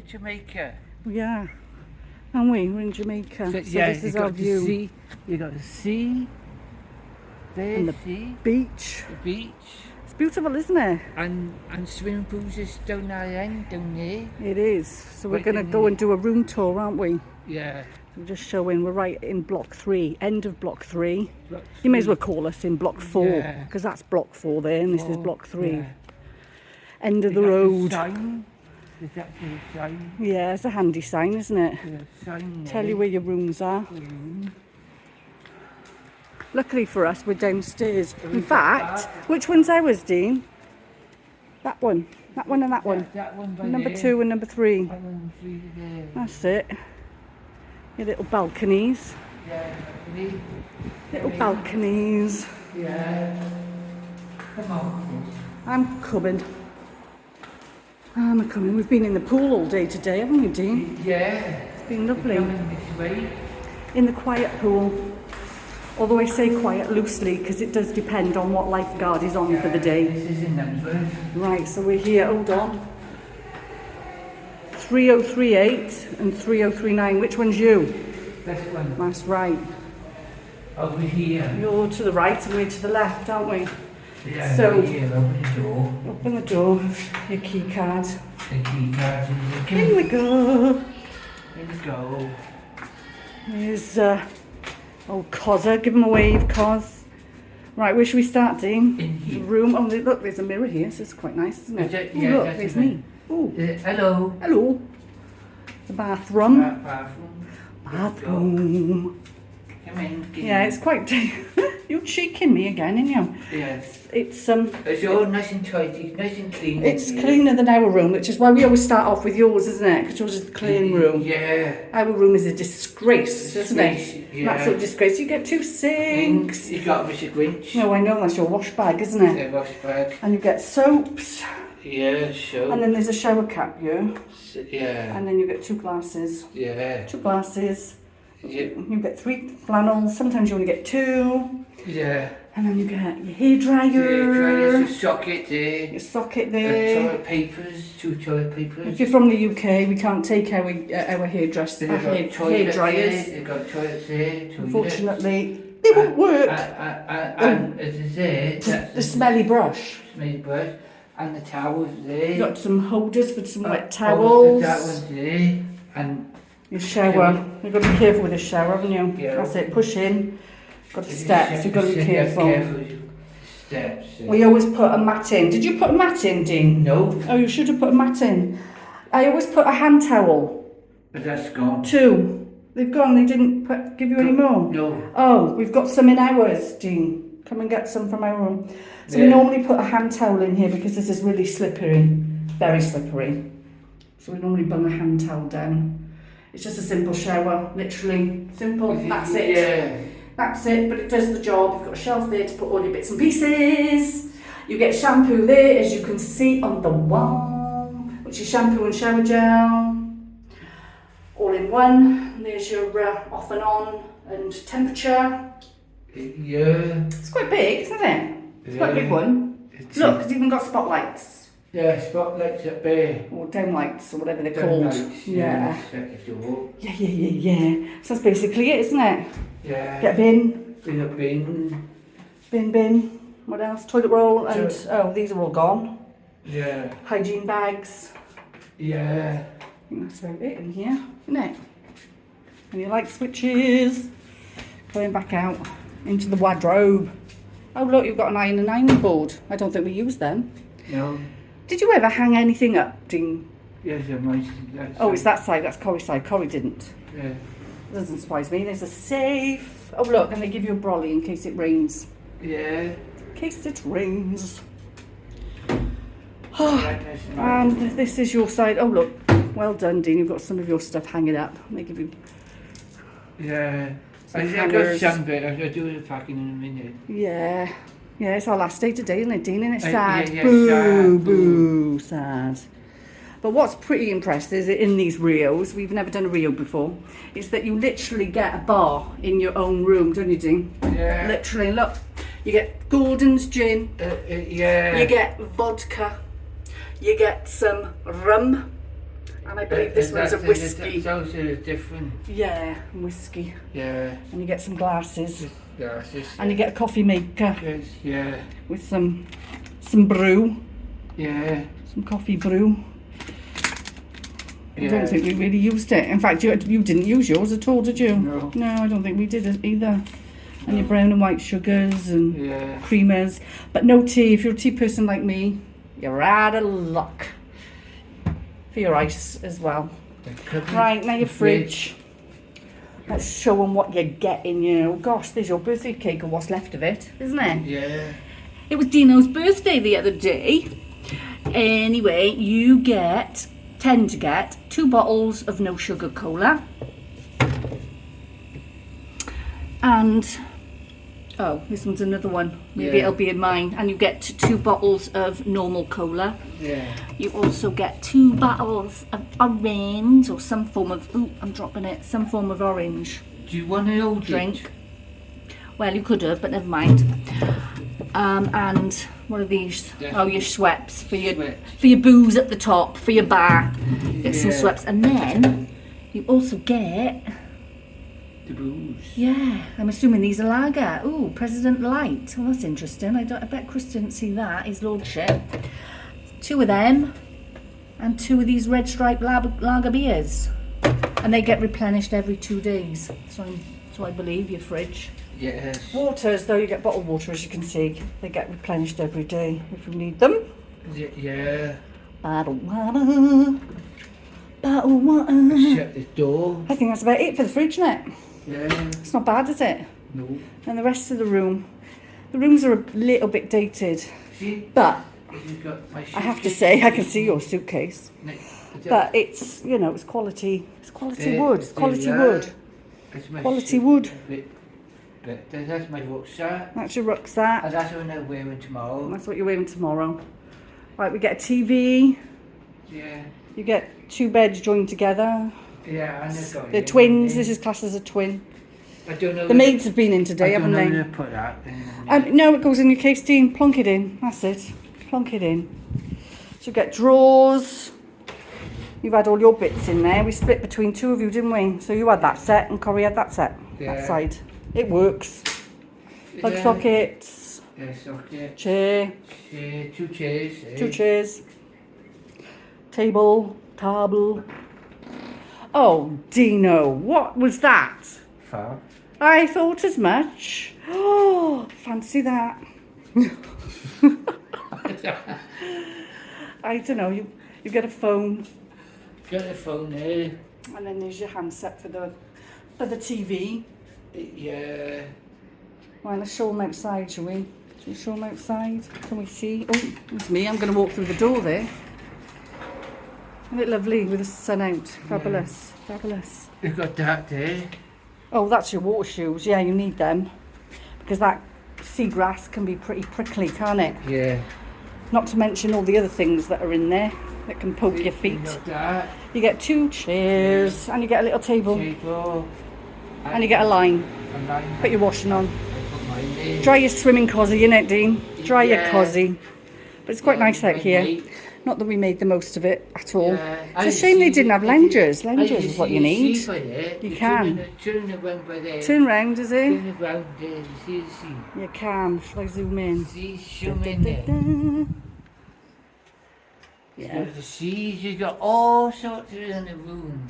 Jamaica. We are, aren't we? We're in Jamaica. So yeah, this is our view. Sea, you got the sea. There's And the sea. beach. The beach. It's beautiful, isn't it? And swimming pools is down that end, down there. It is. So we're Right going to in go there. and do a room tour, aren't we? Yeah. We're just showing. We're right in block 3, end of block 3. Block You may as three. well call us in block 4 Yeah. because that's block 4 there, and this is Oh, block 3. yeah. End of They the got road. sign. There's actually a sign. Yeah, it's a handy sign, isn't it? There's a sign there. Tell you where your rooms are. Luckily for us, we're downstairs. In fact, which one's ours, Dean? That one and that one. That one by Number there. 2 and number 3. And then 3 there. That's it. Your little balconies. Yeah. Me. Little balconies. Yeah. Come on. I'm coming. I'm coming. We've been in the pool all day today, haven't we, Dean? Yeah. It's been lovely. Coming this way. In the quiet pool. Although I say quiet loosely because it does depend on what lifeguard is on for the day. This is in numbers. Right, so we're here. Hold on. 3038 and 3039. Which one's you? This one. That's right. Over here. You're to the right and we're to the left, aren't we? Yeah, So- over here, open the door. Open the door. Your key card. The key card is Here we go. Here we go. There's old Cozza. Give him a wave, Cos. Right, where should we start, Dean? In here. The room. Oh, look, there's a mirror here, so it's quite nice, isn't it? Is it? Ooh, Yeah, look, that's there's it. me. Oh, Hello. hello. The bathroom. Bathroom. Bathroom. Come in. Yeah, it's quite. You're cheeking me again, aren't you? Yes. It's It's all nice and tidy, nice and clean. It's in here. cleaner than our room, which is why we always start off with yours, isn't it? Because yours is the clean room. Yeah. Our room is a disgrace, isn't it? Disgrace, An yeah. absolute disgrace. You get 2 sinks. You got Mr. Grinch. No, I know, that's your wash bag, isn't it? The wash bag. And you get soaps. Yeah, sure. And then there's a shower cap, yeah. Yeah. And then you get 2 glasses. Yeah. 2 glasses. Yeah. You get 3 flannels. Sometimes you only get 2. Yeah. And then you get your hairdryer. There's a socket there. Your socket there. Toilet papers, 2 toilet papers. If you're from the UK, we can't take our hairdress, They've got hair toilets dryers. there, they've got toilets there. Toilet. Unfortunately, they won't work. And as I say, that's The smelly brush. smelly brush. And the towels there. You've got some holders for some wet Oh, towels. that one's there. And Your shower. You've got to be careful with the shower, haven't you? Yeah. That's it. Push in. Got the steps. You've got to be careful. Steps. We always put a mat in. Did you put a mat in, Dean? No, Oh, you should have put a mat in. I always put a hand towel. but that's gone. 2. They've gone. They didn't give you any more. No. Oh, we've got some in ours, Dean. Come and get some from our room. So we Yeah. normally put a hand towel in here because this is really slippery. Very slippery. So we normally bung a hand towel down. It's just a simple shower, literally. Simple, that's it. Yeah. That's it, but it does the job. You've got a shelf there to put all your bits and pieces. You get shampoo there, as you can see on the wall, which is shampoo and shower gel. All in one. There's your off and on and temperature. Yeah. It's quite big, isn't it? It's quite a big one. Look, it's even got spotlights. Yeah, spotlights up there. Or downlights, or whatever they're called. Downlights, Yeah. Second door. Yeah. So that's basically it, isn't it? Yeah. Get a bin. Been a bin. Bin. What else? Toilet roll and, So- these are all gone. Yeah. Hygiene bags. Yeah. I think that's about it in here, isn't it? And your light switches. Going back out into the wardrobe. Oh look, you've got an iron and ironing board. I don't think we use them. No. Did you ever hang anything up, Dean? Yes, a nice. Oh, it's that side. That's Corrie's side. Corrie didn't. Yeah. Doesn't surprise me. There's a safe. Oh look, and they give you a brolly in case it rains. Yeah. In case it rains. Right, that's And this is your side. Oh look, well done, Dean. You've got some of your stuff hanging up. They give you. Yeah. I got hangers. some bit. I'll do the packing in a minute. Yeah. Yeah, it's our last day today, isn't it, Dean? And it's Yeah, sad. yeah, boo, sad. boo, sad. But what's pretty impressive is that in these Rios, we've never done a Rio before, is that you literally get a bar in your own room, don't you, Dean? Yeah. Literally, look. You get Gordon's gin. Yeah. You get vodka. You get some rum. And I believe this one's a whiskey. Those are different. Yeah, whiskey. Yeah. And you get some glasses. Glasses. And you get a coffee maker. Yes, yeah. With some brew. Yeah. Some coffee brew. Yeah. I don't think we really used it. In fact, you didn't use yours at all, did you? No. No, I don't think we did it either. And your brown and white sugars and creamers. But no tea. If you're a tea person like me, you're out of luck. For your ice as well. Right, now your fridge. Let's show them what you're getting, you know. Gosh, there's your birthday cake or what's left of it, isn't it? Yeah. It was Dino's birthday the other day. Anyway, you tend to get 2 bottles of no sugar cola. And, oh, this one's another one. Maybe it'll be in mine. And you get 2 bottles of normal cola. Yeah. You also get 2 bottles of orange or some form of, I'm dropping it, some form of orange. Do you want an old drink? Well, you could have, but never mind. And what are these? Oh, your Schweppes for your booze at the top, for your bar. Get some Schweppes. And then you also get the booze. Yeah, I'm assuming these are lager. Ooh, President Light. Well, that's interesting. I bet Chris didn't see that, his lordship. 2 of them and 2 of these red stripe lager beers. And they get replenished every 2 days. So I believe your fridge. Yes. Waters, though, you get bottled water, as you can see. They get replenished every day if you need them. Yeah. Bottled water. Bottled water. Shut the door. I think that's about it for the fridge, isn't it? Yeah. It's not bad, is it? No. And the rest of the rooms are a little bit dated. See? But I have to say, I can see your suitcase. But it's, you know, it's quality. It's quality wood. It's quality wood. Quality wood. That's my rucksack. That's your rucksack. And that's what I'm wearing tomorrow. That's what you're wearing tomorrow. Right, we get a TV. Yeah. You get 2 beds joined together. Yeah, they're twins. This is classed as a twin. I don't know. The maids have been in today, haven't they? I don't know put that in. No, it goes in your case, Dean. Plonk it in. That's it. Plonk it in. So you get drawers. You've had all your bits in there. We split between 2 of you, didn't we? So you had that set and Corey had that set. That side. It works. Plug sockets. Yeah, socket. Chair. 2 chairs. 2 chairs. Table. Oh, Dino, what was that? Fab. I thought as much. Oh, fancy that. I don't know, you get a phone. Got a phone there. And then there's your handset for the TV. Yeah. Right, let's show them outside, shall we? Shall we show them outside? Can we see? Oh, it's me. I'm going to walk through the door there. Isn't it lovely with the sun out? Fabulous. Yeah. Fabulous. You've got that there. Oh, that's your water shoes. Yeah, you need them. Because that seagrass can be pretty prickly, can't it? Yeah. Not to mention all the other things that are in there that can poke your feet. You get 2 chairs and you get a little table. And you get a line. Put your washing on. Dry your swimming cosy, innit, Dean? Dry your cosy. But it's quite nice out here. Not that we made the most of it at all. It's a shame they didn't have loungers. Loungers is what you need. You can. Turn round, is it? Turn around there. See. You can. Shall I zoom in? See, zoom in there. Yeah. You've got all sorts of in the room.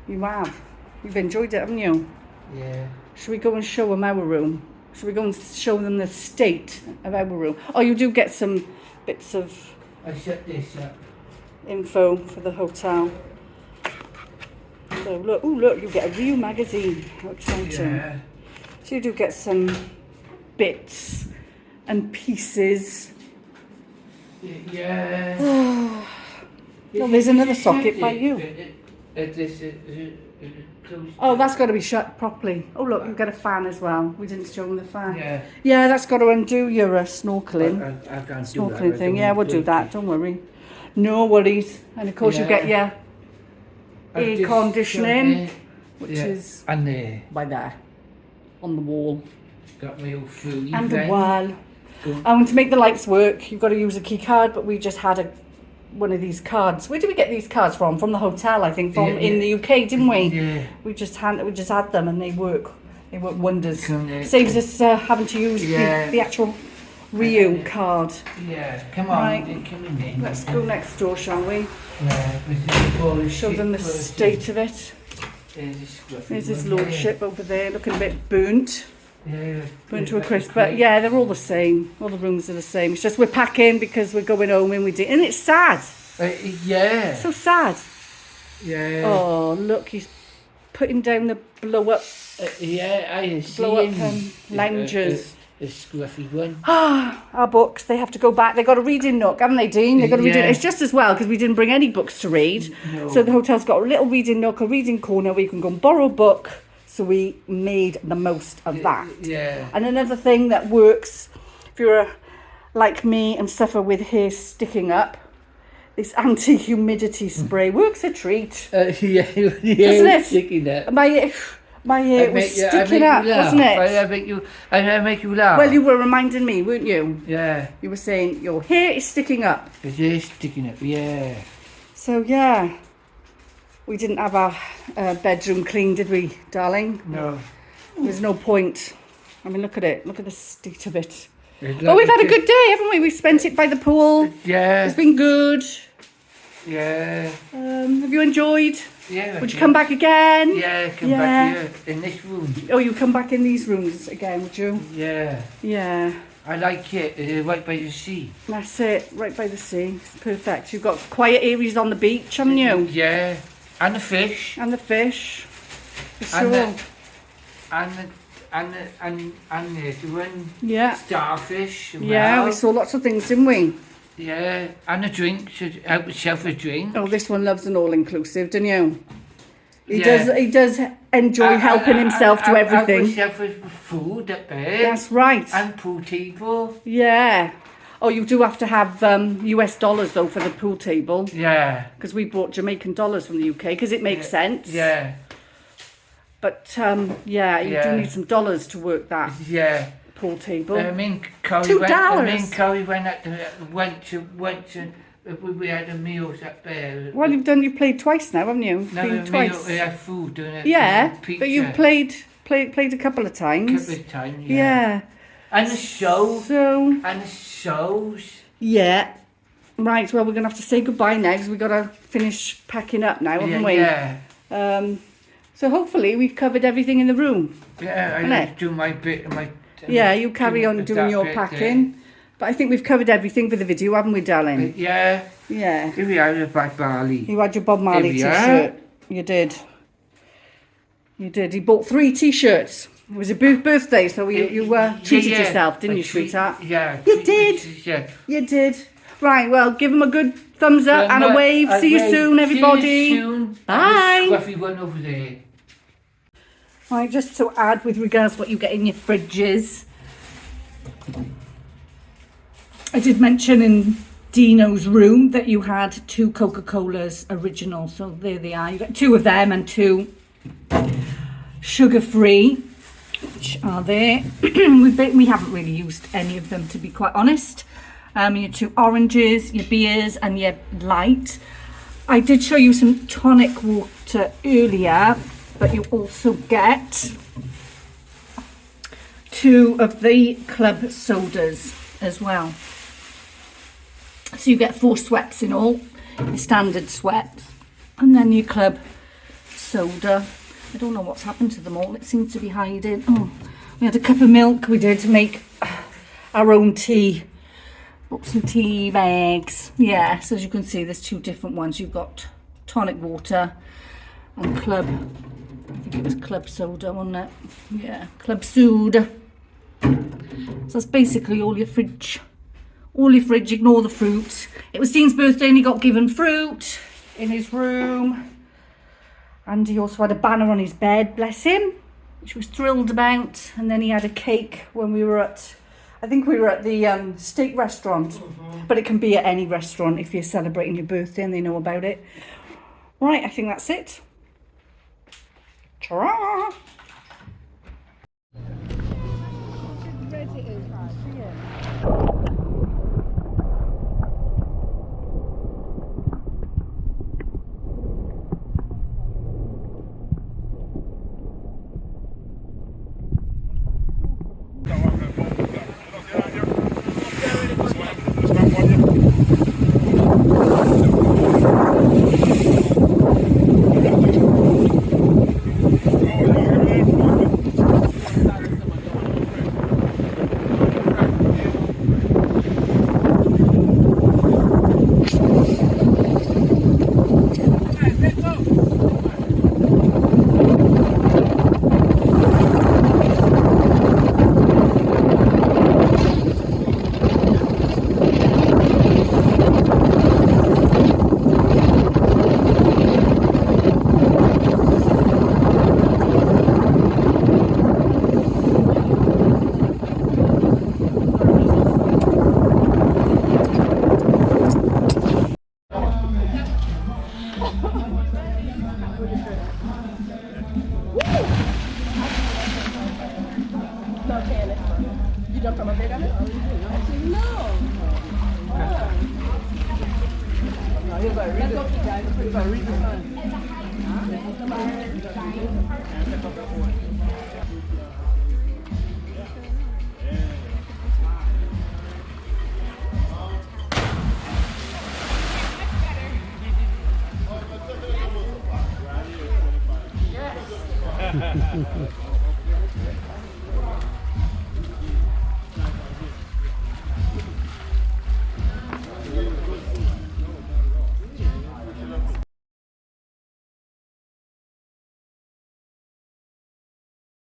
You have. You've enjoyed it, haven't you? Yeah. Should we go and show them our room? Should we go and show them the state of our room? Oh, you do get some bits of I shut this up. Info for the hotel. So look, you get a Riu magazine. How exciting. Yeah. So you do get some bits and pieces. Yeah. Well, there's another socket by you. Oh, that's got to be shut properly. Oh, look, you get a fan as well. We didn't show them the fan. Yeah. Yeah, that's got to undo your snorkeling. I can't snorkeling do that. thing. Yeah, we'll do that. Don't worry. No worries. And of course, you get your air conditioning, which is and there by there on the wall. Got my old food. And the wall. And to make the lights work, you've got to use a key card, but we just had one of these cards. Where did we get these cards from? From the hotel, I think, in the UK, didn't we? Yeah. We just had them, and they work wonders. Come Saves us having to use the actual Riu card. Yeah, come on, Right. come in then. Let's go next door, shall we? Yeah, Show them the state of it. There's his lordship over there, looking a bit burnt. Yeah, Burnt to a crisp, but yeah, they're all the same. All the rooms are the same. It's just we're packing because we're going home and and it's sad. Yeah. So sad. Yeah. Oh, look, he's putting down the blow up I see loungers. A scruffy one. Our books, they have to go back. They've got a reading nook, haven't they, Dean? They've got a reading. It's just as well because we didn't bring any books to read. No. So the hotel's got a little reading nook, a reading corner where you can go and borrow a book. So we made the most of that. Yeah. And another thing that works, if you're like me and suffer with hair sticking up, this anti-humidity spray works a treat. Doesn't it? Sticking up. My hair was sticking up, wasn't it? I make you laugh. Well, you were reminding me, weren't you? Yeah. You were saying your hair is sticking up. It is sticking up, yeah. So yeah, we didn't have our bedroom clean, did we, darling? No. There's no point. I mean, look at it. Look at the state of it. But we've had a good day, haven't we? We've spent it by the pool. Yeah. It's been good. Yeah. Have you enjoyed? Yeah. Would you come back again? Yeah, come back here in this room. Oh, you come back in these rooms again, would you? Yeah. Yeah. I like it, right by the sea. That's it, right by the sea. It's perfect. You've got quiet areas on the beach, haven't you? Yeah. And the fish. And the fish. For And sure. and the one Yeah. starfish. Yeah, well. we saw lots of things, didn't we? Yeah, and a drink. Should help yourself a drink. Oh, this one loves an all-inclusive, don't you? He Yeah. does enjoy helping himself to everything. Help yourself with food up there. That's right. And pool table. Yeah. Oh, you do have to have US dollars, though, for the pool table. Yeah. Because we brought Jamaican dollars from the UK, because it makes sense. Yeah. But, yeah, you do need some dollars to work that Yeah. pool table. Corey $2. went to we had a meals up there. Well, you've played twice now, haven't you? No, Been twice. We had food doing it. Yeah, pizza. but you've played a couple of times. Couple of times, Yeah. And the show. So. And the shows. Yeah. Right, well, we're going to have to say goodbye now because we've got to finish packing up now, haven't we? Yeah. So hopefully we've covered everything in the room. Yeah, I need to do my bit. Yeah, you carry on doing your packing. But I think we've covered everything for the video, haven't we, darling? Yeah. Yeah. Here we are, Bob Marley. You had your Bob Marley t-shirt. You did. You did. You bought 3 t-shirts. It was a birthday, so you treated yourself, didn't you, sweetheart? Yeah. You did. Yeah. You did. Right, well, give them a good thumbs up and a wave. See you soon, everybody. See you soon. Bye. Scruffy one over there. Right, just to add with regards to what you get in your fridges. I did mention in Dino's room that you had 2 Coca-Colas original, so there they are. You got 2 of them and 2 sugar-free, which are there. We haven't really used any of them, to be quite honest. Your 2 oranges, your beers, and your light. I did show you some tonic water earlier, but you also get 2 of the club sodas as well. So you get 4 sweats in all, your standard sweat, and then your club soda. I don't know what's happened to them all. It seems to be hiding. Oh, we had a cup of milk we did to make our own tea. Bought some tea bags. Yeah, so as you can see, there's 2 different ones. You've got tonic water and club. I think it was club soda, wasn't it? Yeah, club soda. So that's basically all your fridge. All your fridge, ignore the fruit. It was Dean's birthday and he got given fruit in his room. And he also had a banner on his bed, bless him, which he was thrilled about. And then he had a cake when we were at, I think we were at the steak restaurant. But it can be at any restaurant if you're celebrating your birthday and they know about it. Right, I think that's it. Ta-ra! No.